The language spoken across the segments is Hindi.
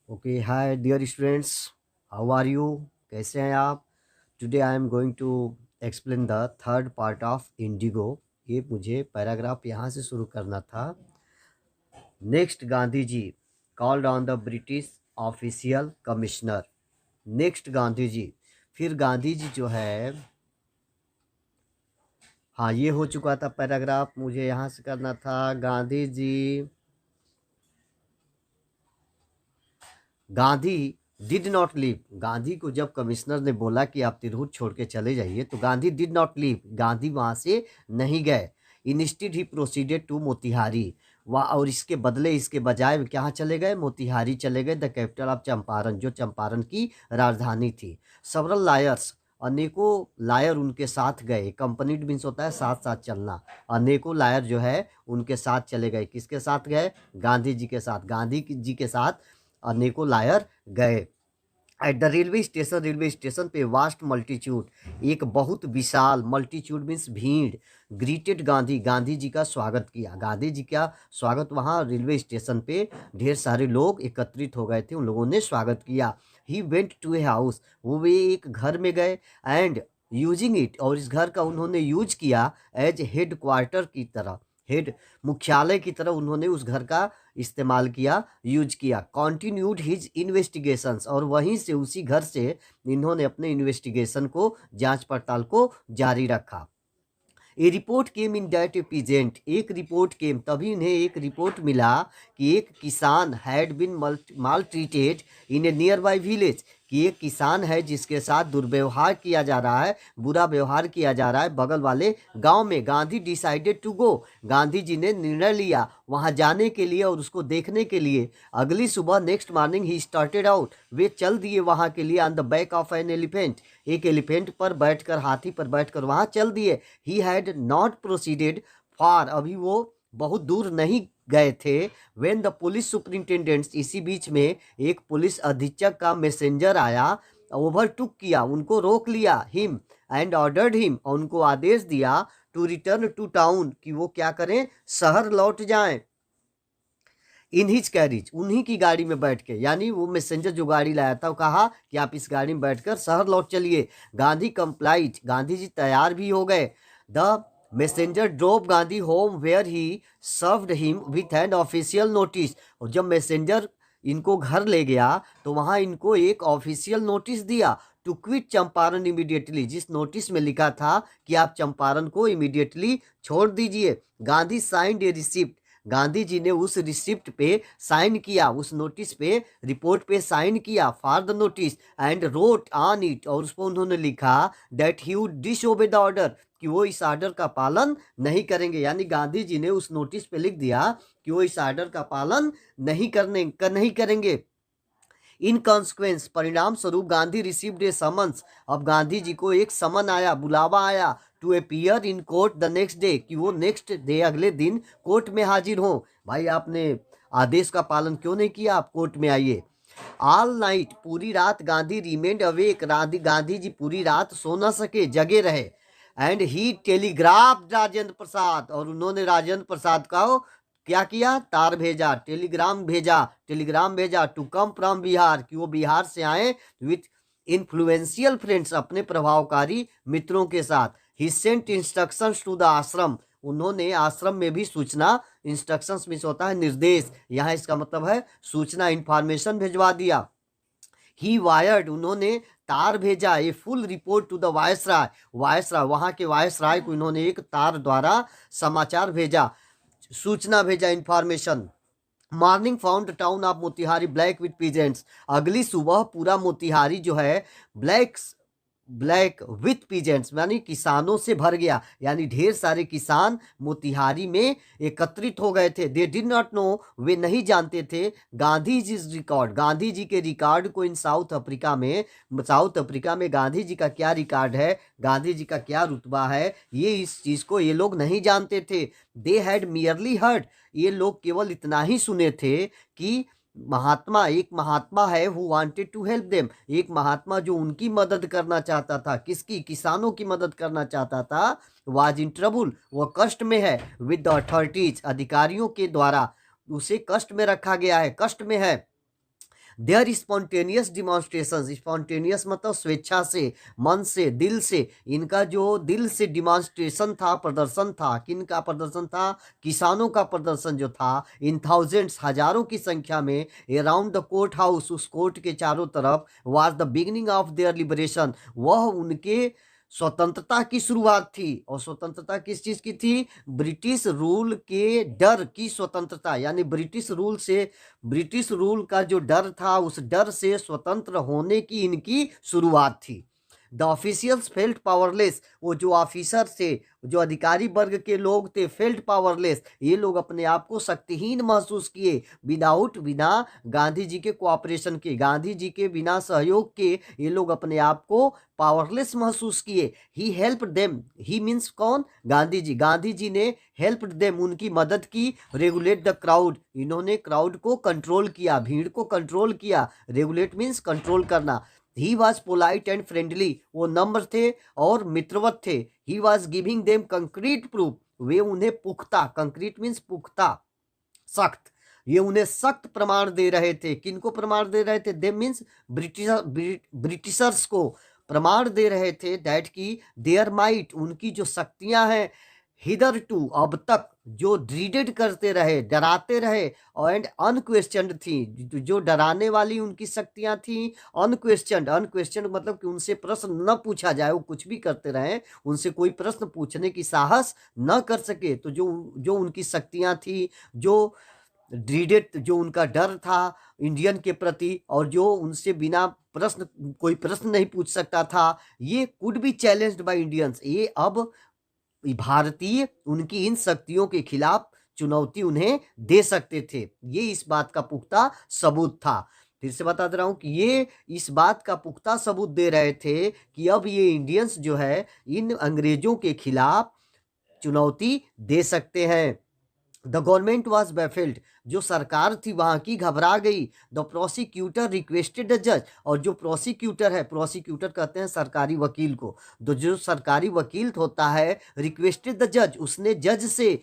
Okay hi dear students, how are you? कैसे हैं आप? Today I am going to explain the third part of Indigo. ये मुझे पैराग्राफ यहाँ से शुरू करना था। Next Gandhi ji called on the British official commissioner. Next Gandhi ji, फिर गांधी जी जो है, हाँ ये हो चुका था पैराग्राफ, मुझे यहाँ से करना था। Gandhi did not leave. Gandhi को जब कमिश्नर ने बोला कि आप तिरहुत छोड़ के चले जाइए, तो Gandhi did not leave, Gandhi वहां से नहीं गए। Instead he proceeded to Motihari. वह और इसके बदले, इसके बजाय कहाँ चले गए? मोतिहारी चले गए, द कैपिटल ऑफ चंपारण, जो चंपारण की राजधानी थी। सेवरल लायर्स, अनेकों लायर उनके साथ गए। कंपनीड मीन्स होता है साथ साथ चलना। अनेकों लायर जो है उनके साथ चले गए। किसके साथ गए? गांधी जी के साथ। गांधी जी के साथ अनेकों लायर गए। एट द रेलवे स्टेशन पे वास्ट मल्टीट्यूड, एक बहुत विशाल, मल्टीट्यूड मीन्स भीड़, ग्रीटेड गांधी, गांधी जी का स्वागत किया। गांधी जी का स्वागत वहाँ रेलवे स्टेशन पे ढेर सारे लोग एकत्रित हो गए थे, उन लोगों ने स्वागत किया। He went to a house, वे एक घर में गए। एंड यूजिंग इट, और इस घर का उन्होंने यूज किया एज हेड क्वार्टर की तरह, हेड मुख्यालय की तरह उन्होंने उस घर का इस्तेमाल किया, यूज किया। कॉन्टिन्यूड हिज इन्वेस्टिगेशंस, और वहीं से, उसी घर से इन्होंने अपने इन्वेस्टिगेशन को, जांच पड़ताल को जारी रखा। ए रिपोर्ट केम इन डेट ए पीजेंट, एक रिपोर्ट केम, तभी इन्हें एक रिपोर्ट मिला कि एक किसान had been mall treated in A near by village, कि एक किसान है जिसके साथ दुर्व्यवहार किया जा रहा है, बुरा व्यवहार किया जा रहा है बगल वाले गांव में। Gandhi decided to go, Gandhi ji ने निर्णय लिया वहां जाने के लिए और उसको देखने के लिए। अगली सुबह, next morning, he started out, वे चल दिए वहां के लिए। On the back of an elephant, एक एलिफेंट पर बैठकर, हाथी पर बैठकर वहां चल दिए। He had not proceeded far, अभी वो बहुत दूर नहीं गए थे। व्हेन द पुलिस सुपरिंटेंडेंट्स, इसी बीच में एक पुलिस अधीक्षक का मैसेंजर आया, ओवरटुक किया, उनको रोक लिया। हिम एंड ऑर्डर्ड हिम, उनको आदेश दिया, टू रिटर्न टू टाउन, कि वो क्या करें? शहर लौट जाएं। इन हिज कैरिज, उन्हीं की गाड़ी में बैठ के, यानी वो मैसेंजर जो गाड़ी लाया था, वो कहा कि आप इस गाड़ी में बैठकर शहर लौट चलिए। गांधी कंप्लाइड, गांधी जी तैयार भी हो गए। The messenger drove Gandhi home where he served him with an official notice, और जब मैसेंजर इनको घर ले गया तो वहां इनको एक ऑफिशियल नोटिस दिया, टू क्विट चंपारण इमीडिएटली, जिस नोटिस में लिखा था कि आप चंपारण को इमीडिएटली छोड़ दीजिए। Gandhi signed a receipt, Gandhi ji ने उस रिसिप्ट पे साइन किया, उस नोटिस पे, रिपोर्ट पे साइन किया, for the notice, and wrote on it, और उस पर उन्होंने लिखा that he would disobey the order, कि वो इस ऑर्डर का पालन नहीं करेंगे। यानी गांधी जी ने उस नोटिस पे लिख दिया कि वो इस ऑर्डर का पालन नहीं करेंगे। इन कॉन्सिक्वेंस, परिणाम स्वरूप, गांधी रिसीव्ड ए समन्स, अब गांधी जी को एक समन आया, बुलावा आया, to appear in court the next day, कि वो नेक्स्ट डे, अगले दिन कोर्ट में हाजिर हो। भाई आपने आदेश का पालन क्यों नहीं किया, आप कोर्ट में आइए। ऑल नाइट, पूरी रात गांधी रिमेंड अवेक, गांधी जी पूरी रात सो न सके, जगे रहे। And he telegraph Rajendra Prasad, और उन्होंने राजेंद्र प्रसाद का क्या किया? तार भेजा, टेलीग्राम भेजा टू कम फ्रॉम बिहार, कि वो बिहार से आए विथ इन्फ्लुएंशियल फ्रेंड्स, अपने प्रभावकारी मित्रों के साथ। ही सेंट इंस्ट्रक्शंस टू द आश्रम, उन्होंने आश्रम में भी सूचना, इंस्ट्रक्शंस में होता है निर्देश, यहाँ इसका मतलब है सूचना, इंफॉर्मेशन भिजवा दिया। ही वायर्ड, उन्होंने तार भेजा, a full report to the viceroy, viceroy, वहां के वायसराय को इन्होंने एक तार द्वारा समाचार भेजा, सूचना भेजा, information. Morning found town of Motihari black with peasants, अगली सुबह पूरा मोतिहारी जो है ब्लैक विथ पीजेंट्स, यानी किसानों से भर गया, यानी ढेर सारे किसान मोतिहारी में एकत्रित हो गए थे। दे डिड नॉट नो, वे नहीं जानते थे, गांधी जी रिकॉर्ड, गांधी जी के रिकॉर्ड को, इन साउथ अफ्रीका में गांधी जी का क्या रिकॉर्ड है, गांधी जी का क्या रुतबा है, ये इस चीज को ये लोग नहीं जानते थे। दे हैड मियरली हर्ड, ये लोग केवल इतना ही सुने थे कि एक महात्मा है who wanted to help them, एक महात्मा जो उनकी मदद करना चाहता था, किसकी? किसानों की मदद करना चाहता था। वाज इन ट्रबुल, वह कष्ट में है, विद द अथॉरिटीज, अधिकारियों के द्वारा उसे कष्ट में रखा गया है, कष्ट में है। देयर स्पॉन्टेनियस डिमॉन्स्ट्रेशन, स्पॉन्टेनियस मतलब स्वेच्छा से, मन से, दिल से, इनका जो दिल से डिमॉन्स्ट्रेशन था, प्रदर्शन था, किन का प्रदर्शन था, किसानों का प्रदर्शन जो था, इन थाउजेंड्स, हजारों की संख्या में अराउंड द कोर्ट हाउस, उस कोर्ट के चारों तरफ, was the beginning of their liberation, वह उनके स्वतंत्रता की शुरुआत थी। और स्वतंत्रता किस चीज की थी? ब्रिटिश रूल के डर की स्वतंत्रता, यानी ब्रिटिश रूल से, ब्रिटिश रूल का जो डर था, उस डर से स्वतंत्र होने की इनकी शुरुआत थी। द ऑफिशियल्स फेल्ट पावरलेस, वो जो ऑफिसर थे, जो अधिकारी वर्ग के लोग थे, फेल्ट पावरलेस, ये लोग अपने आप को शक्तिहीन महसूस किए। विदाउट, बिना गांधी जी के कोऑपरेशन के, गांधी जी के बिना सहयोग के ये लोग अपने आप को पावरलेस महसूस किए। ही हेल्प देम, ही मीन्स कौन? गांधी जी। गांधी जी ने हेल्प देम, उनकी मदद की। रेगुलेट द क्राउड, इन्होंने क्राउड को कंट्रोल किया, भीड़ को कंट्रोल किया। रेगुलेट मीन्स कंट्रोल करना। He was polite and friendly, वो नम्र थे और मित्रवत थे। He was giving them concrete proof, वे उन्हें पुख्ता, कंक्रीट मीन्स पुख्ता, सख्त, ये उन्हें सख्त प्रमाण दे रहे थे। किनको प्रमाण दे रहे थे? दे मीन्स ब्रिटिशर्स को प्रमाण दे रहे थे दैट की देयर माइट, उनकी जो शक्तियां हैं, हिदर टू, अब तक जो ड्रीडेड करते रहे, डराते रहे, एंड अनक्वेश्चनड थी, जो डराने वाली उनकी शक्तियां थी, अनक्वेश्चनड, अनक्वेश्चनड मतलब कि उनसे प्रश्न न पूछा जाए, वो कुछ भी करते रहे, उनसे कोई प्रश्न पूछने की साहस न कर सके। तो जो जो उनकी शक्तियां थी, जो ड्रीडेड, जो उनका डर था इंडियन के प्रति, और जो उनसे बिना प्रश्न, कोई प्रश्न नहीं पूछ सकता था, ये could be challenged by Indians, ये अब भारतीय उनकी इन शक्तियों के खिलाफ चुनौती उन्हें दे सकते थे। ये इस बात का पुख्ता सबूत था। फिर से बता दे रहा हूं कि ये इस बात का पुख्ता सबूत दे रहे थे कि अब ये इंडियंस जो है इन अंग्रेजों के खिलाफ चुनौती दे सकते हैं। द गवर्नमेंट वॉज बैफिल्ड, जो सरकार थी वहां की घबरा गई। द प्रोसिक्यूटर रिक्वेस्टेड द जज, और जो प्रोसिक्यूटर है, प्रोसिक्यूटर कहते हैं सरकारी वकील को, तो जो सरकारी वकील होता है, रिक्वेस्टेड द जज, उसने जज से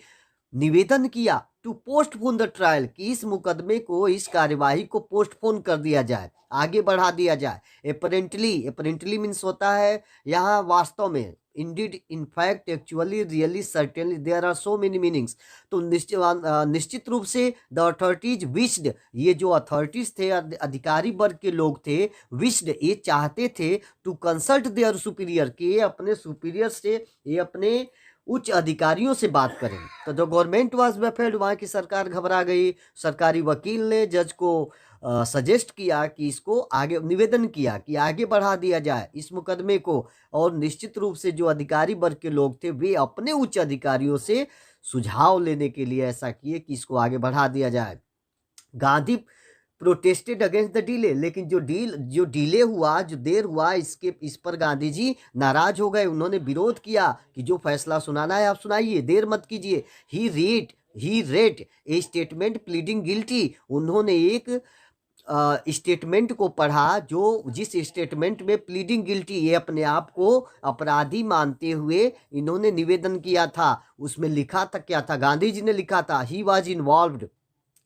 निवेदन किया टू पोस्टपोन द ट्रायल, कि इस मुकदमे को, इस कार्यवाही को पोस्टपोन कर दिया जाए, आगे बढ़ा दिया जाए। अपेरेंटली, अपेरेंटली मीन्स होता है यहाँ वास्तव में, indeed, in fact, actually, really, certainly, there are so many meanings. तो निश्चित रूप से द अथॉरिटीज विश्ड, ये जो अथॉरिटीज थे, अधिकारी वर्ग के लोग थे, विश्ड, ये चाहते थे, टू कंसल्ट देयर सुपीरियर, कि ये अपने सुपीरियर से, ये अपने उच्च अधिकारियों से बात करें। तो जो गवर्नमेंट वाज बैफल्ड, वहाँ की सरकार घबरा गई। सरकारी वकील ने जज को सजेस्ट किया कि इसको आगे, निवेदन किया कि आगे बढ़ा दिया जाए इस मुकदमे को। और निश्चित रूप से जो अधिकारी वर्ग के लोग थे, वे अपने उच्च अधिकारियों से सुझाव लेने के लिए ऐसा किए कि इसको आगे बढ़ा दिया जाए। Gandhi protested against the delay, लेकिन जो डिले हुआ, जो देर हुआ, इस पर गांधी जी नाराज हो गए। उन्होंने विरोध किया कि जो फैसला सुनाना है आप सुनाइए, देर मत कीजिए। He read a statement pleading guilty, उन्होंने एक स्टेटमेंट को पढ़ा, जो जिस स्टेटमेंट में प्लीडिंग गिल्टी, ये अपने आप को अपराधी मानते हुए इन्होंने निवेदन किया था। उसमें लिखा था, क्या था? गांधी जी ने लिखा था he was involved,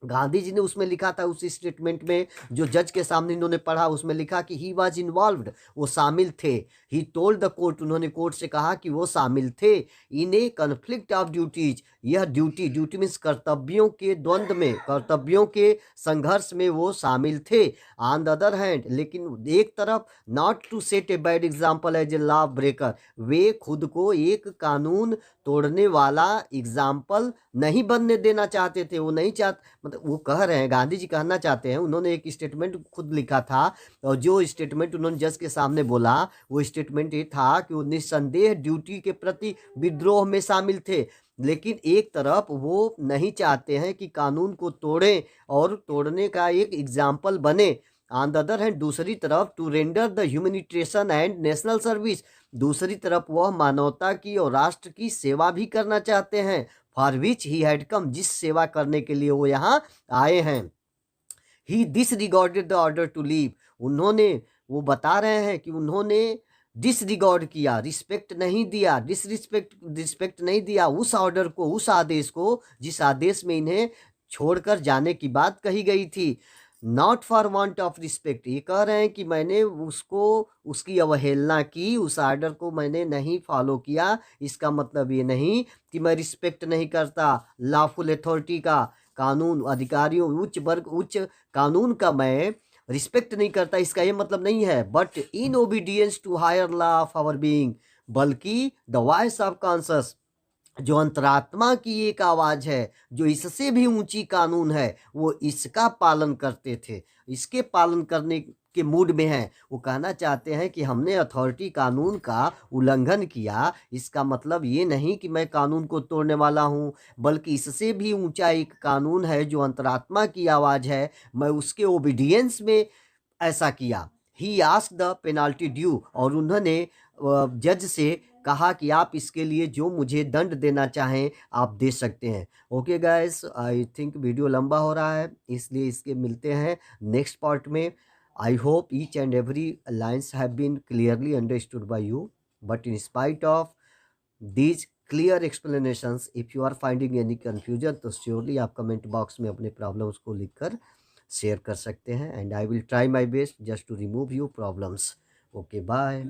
Gandhi ji ने उसमें लिखा था, उस स्टेटमेंट में जो जज के सामने इन्होंने पढ़ा, उसमें लिखा कि ही वाज इन्वॉल्व्ड, वो शामिल थे। ही टोल्ड द कोर्ट, उन्होंने कोर्ट से कहा कि वो शामिल थे। इन ए कन्फ्लिक्ट ऑफ ड्यूटीज, यह ड्यूटी, ड्यूटी मीन्स कर्तव्यों के द्वंद्व में, कर्तव्यों के संघर्ष में वो शामिल थे। ऑन द अदर हैंड, लेकिन एक तरफ, not to set a bad example as a lawbreaker, वे खुद को एक कानून तोड़ने वाला एग्जाम्पल नहीं बनने देना चाहते थे। वो नहीं चाहते, मतलब वो कह रहे हैं, गांधी जी कहना चाहते हैं, उन्होंने एक स्टेटमेंट खुद लिखा था, और जो स्टेटमेंट उन्होंने जज के सामने बोला, वो स्टेटमेंट ये था कि वो निस्संदेह ड्यूटी के प्रति विद्रोह में शामिल थे, लेकिन एक तरफ वो नहीं चाहते हैं कि कानून को तोड़ें और तोड़ने का एक एग्जाम्पल बने। ऑन द अदर हैंड, दूसरी तरफ, to render the humanitarian and national service, दूसरी तरफ वह मानवता की और राष्ट्र की सेवा भी करना चाहते हैं। For which he had come, जिस सेवा करने के लिए वो यहाँ आए हैं। He disregarded the order to leave, उन्होंने, वो बता रहे हैं कि उन्होंने डिसरिगार्ड किया, रिस्पेक्ट नहीं दिया, रिस्पेक्ट नहीं दिया उस ऑर्डर को, उस आदेश को, जिस आदेश में इन्हें छोड़कर जाने की बात कही गई थी। Not for want of respect, ये कह रहे हैं कि मैंने उसको उसकी अवहेलना की, उस आर्डर को मैंने नहीं फॉलो किया, इसका मतलब ये नहीं कि मैं रिस्पेक्ट नहीं करता लॉफुल अथॉरिटी का, कानून अधिकारियों उच्च वर्ग उच्च कानून का मैं रिस्पेक्ट नहीं करता, इसका ये मतलब नहीं है। But in obedience to higher law of our being, बल्कि द वॉइस ऑफ कॉन्शस, जो अंतरात्मा की एक आवाज है, जो इससे भी ऊंची कानून है, वो इसका पालन करते थे, इसके पालन करने के मूड में हैं। वो कहना चाहते हैं कि हमने अथॉरिटी कानून का उल्लंघन किया, इसका मतलब ये नहीं कि मैं कानून को तोड़ने वाला हूँ, बल्कि इससे भी ऊंचा एक कानून है जो अंतरात्मा की आवाज है, मैं उसके ओबीडियंस में ऐसा किया। He ask the penalty due, और उन्होंने जज से कहा कि आप इसके लिए जो मुझे दंड देना चाहें आप दे सकते हैं। Okay guys, I think video लंबा हो रहा है, इसलिए इसके मिलते हैं नेक्स्ट पार्ट में। I hope each and every lines have been clearly understood by you, but in spite of these clear explanations, if you are finding any confusion तो श्योरली आप कमेंट बॉक्स में अपने प्रॉब्लम्स को लिखकर शेयर कर सकते हैं, and I will try my best just to remove you problems. Okay bye.